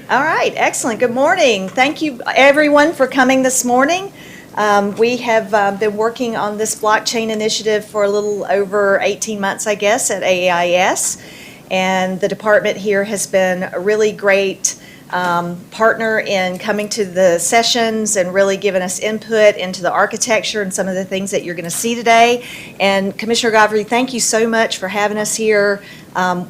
All right, excellent. Good morning. Thank you, everyone, for coming this morning. We have been working on this blockchain initiative for a little over 18 months, I guess, at AEIS. And the department here has been a really great partner in coming to the sessions and really giving us input into the architecture and some of the things that you're going to see today. And Commissioner Godfrey, thank you so much for having us here.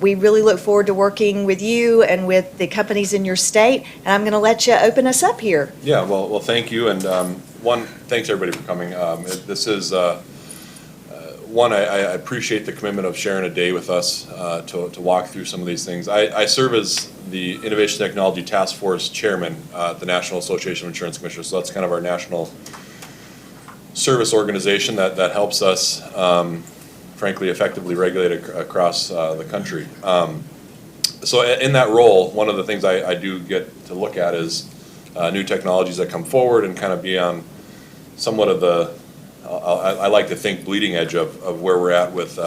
We really look forward to working with you and with the companies in your state. And I'm going to let you open us up here. Yeah, well, thank you. And thanks everybody for coming. This is I appreciate the commitment of sharing a day with us to walk through some of these things. I serve as the Innovation Technology Task Force Chairman at the National Association of Insurance Commissioners. So that's kind of our national service organization that helps us frankly, effectively regulated across the country. So in that role, one of the things I do get to look at is new technologies that come forward and kind of be on somewhat of the, I like to think, bleeding edge of where we're at with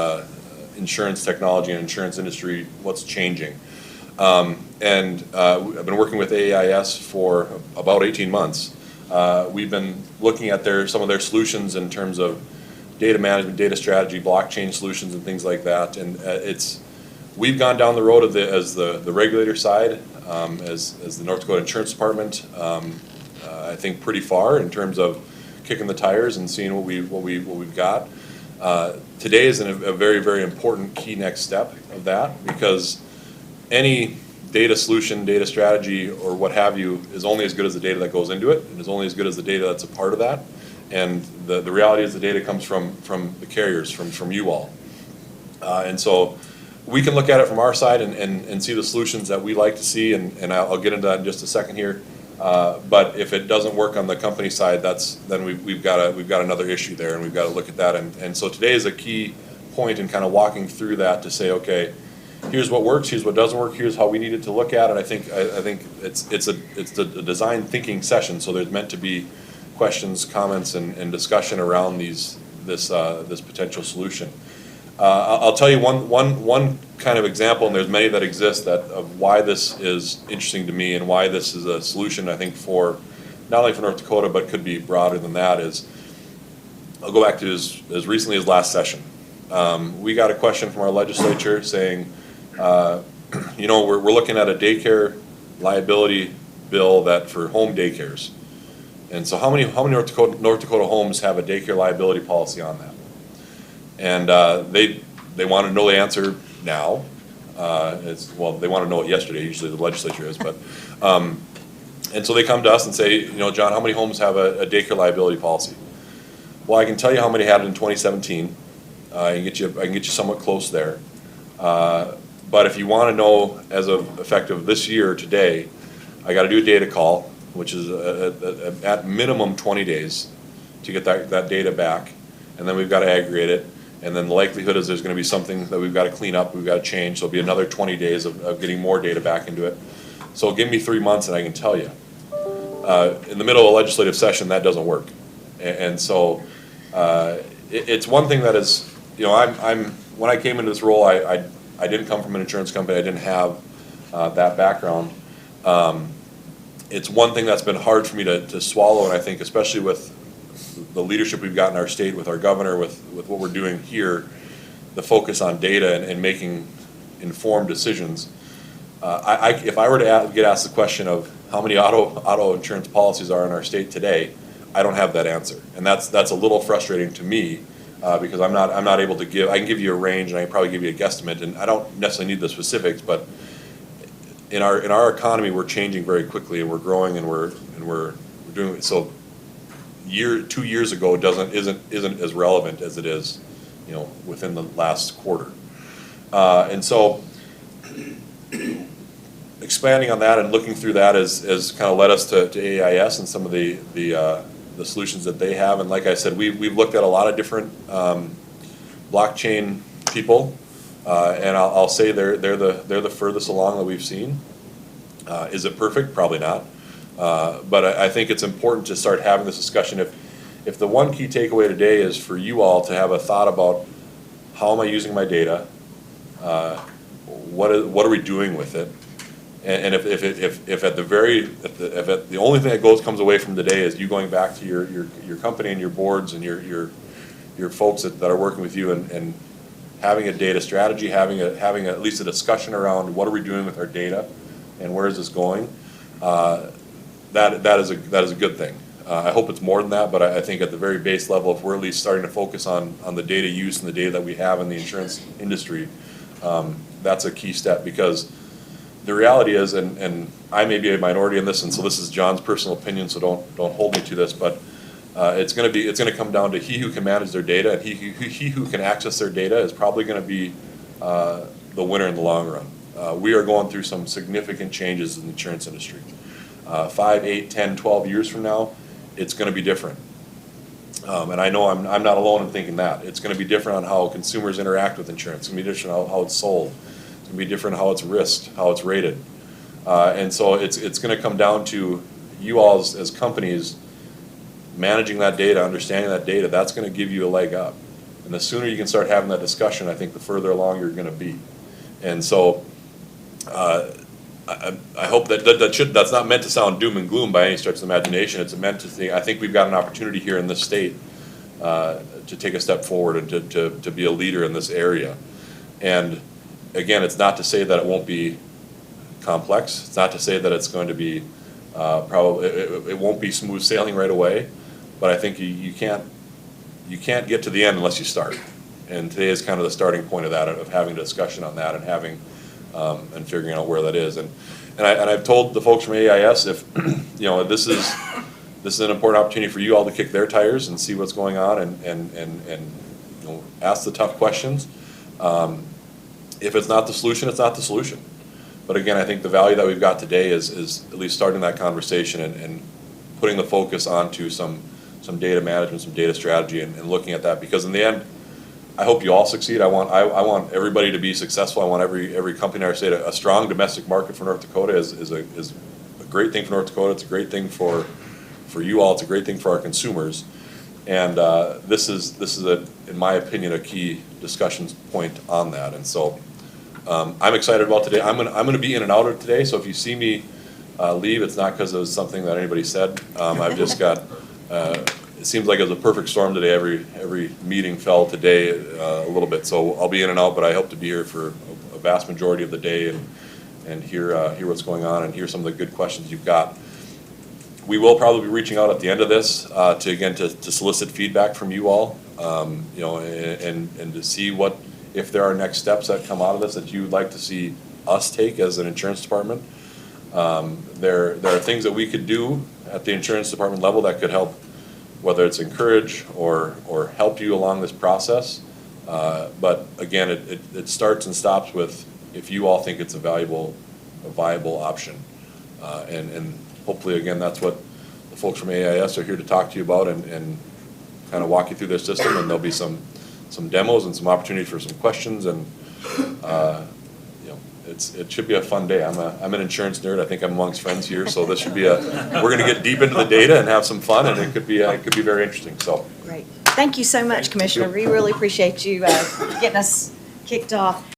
insurance technology and insurance industry, what's changing. And I've been working with AEIS for about 18 months. We've been looking at some of their solutions in terms of data management, data strategy, blockchain solutions, and things like that. And we've gone down the road as the regulator side, as the North Dakota Insurance Department. I think pretty far in terms of kicking the tires and seeing what we've got. Today is a very, very important key next step of that, because any data solution, data strategy, or what have you is only as good as the data that goes into it, and is only as good as the data that's a part of that. And the reality is the data comes from the carriers, from you all. And so we can look at it from our side and see the solutions that we like to see, and I'll get into that in just a second here. But if it doesn't work on the company side, then we've got another issue there, and we've got to look at that. And so today is a key point in kind of walking through that to say, okay, here's what works, here's what doesn't work, here's how we need it to look at it. I think it's a design thinking session, so there's meant to be questions, comments, and discussion around this potential solution. I'll tell you one kind of example, and there's many that exist, of why this is interesting to me and why this is a solution, I think, for not only for North Dakota, but could be broader than that. Is I'll go back to as recently as last session. We got a question from our legislature saying, we're looking at a daycare liability bill that for home daycares. And so how many North Dakota homes have a daycare liability policy on that? And they want to know the answer now. They want to know it yesterday. Usually the legislature is, but and so they come to us and say, John, how many homes have a daycare liability policy? Well, I can tell you how many had it in 2017. I can get you somewhat close there. But if you want to know as of effective this year today, I got to do a data call, which is at minimum 20 days to get that data back, and then we've got to aggregate it, and then the likelihood is there's going to be something that we've got to clean up, we've got to change, so it'll be another 20 days of getting more data back into it. So give me 3 months and I can tell you. In the middle of a legislative session, that doesn't work. And so it's one thing that is, when I came into this role, I didn't come from an insurance company, I didn't have that background. It's one thing that's been hard for me to swallow, and I think especially with the leadership we've got in our state, with our governor, with what we're doing here, the focus on data and making informed decisions. If I were to get asked the question of how many auto insurance policies are in our state today, I don't have that answer, and that's a little frustrating to me because I'm not able to give. I can give you a range, and I can probably give you a guesstimate, and I don't necessarily need the specifics, but in our economy, we're changing very quickly, and we're growing, and we're doing it. So 2 years ago isn't as relevant as it is, within the last quarter. And so expanding on that and looking through that has kind of led us to AEIS and some of the solutions that they have. And like I said, we've looked at a lot of different blockchain people. And I'll say they're the furthest along that we've seen. Is it perfect? Probably not. But I think it's important to start having this discussion. If the one key takeaway today is for you all to have a thought about how am I using my data, what are we doing with it, And if at the only thing that comes away from today is you going back to your company and your boards and your folks that are working with you and having a data strategy, having at least a discussion around what are we doing with our data and where is this going, that is a good thing. I hope it's more than that, but I think at the very base level, if we're at least starting to focus on the data use and the data that we have in the insurance industry, that's a key step, because the reality is, and I may be a minority in this, and so this is John's personal opinion, so don't hold me to this, but it's going to come down to he who can manage their data, and he who can access their data is probably going to be the winner in the long run. We are going through some significant changes in the insurance industry. 5, 8, 10, 12 years from now, it's going to be different. And I know I'm not alone in thinking that. It's going to be different on how consumers interact with insurance. It's going to be different on how it's sold. It's going to be different on how it's risked, how it's rated. And so it's going to come down to you all as companies managing that data, understanding that data. That's going to give you a leg up. And the sooner you can start having that discussion, I think the further along you're going to be. And so I hope that's not meant to sound doom and gloom by any stretch of the imagination. It's meant to think, I think we've got an opportunity here in this state to take a step forward and to be a leader in this area. And again, it's not to say that it won't be complex. It's not to say that it's going to be it won't be smooth sailing right away. But I think you can't get to the end unless you start. And today is kind of the starting point of that, of having a discussion on that and having and figuring out where that is. And I've told the folks from AIS, if this is an important opportunity for you all to kick their tires and see what's going on and ask the tough questions. If it's not the solution, it's not the solution. But again, I think the value that we've got today is at least starting that conversation and putting the focus onto some data management, some data strategy, and looking at that, because in the end, I hope you all succeed. I want everybody to be successful. I want every company in our state. A strong domestic market for North Dakota is a great thing for North Dakota. It's a great thing for you all. It's a great thing for our consumers. And this is in my opinion, a key discussion point on that. And so I'm excited about today. I'm gonna be in and out of today. So if you see me leave, it's not because it was something that anybody said. I've just got. It seems like it was a perfect storm today. Every meeting fell today a little bit, so I'll be in and out. But I hope to be here for a vast majority of the day and hear what's going on and hear some of the good questions you've got. We will probably be reaching out at the end of this to solicit feedback from you all, and to see if there are next steps that come out of this that you would like to see us take as an insurance department. There are things that we could do at the insurance department level that could help, whether it's encourage or help you along this process. But again, it starts and stops with if you all think it's a viable option. And hopefully, again, that's what the folks from AIS are here to talk to you about and kind of walk you through their system. And there'll be some demos and some opportunities for some questions. And it should be a fun day. I'm an insurance nerd. I think I'm amongst friends here, so this should be we're going to get deep into the data and have some fun, and it could be very interesting. So great. Thank you so much, Commissioner. We really appreciate you getting us kicked off.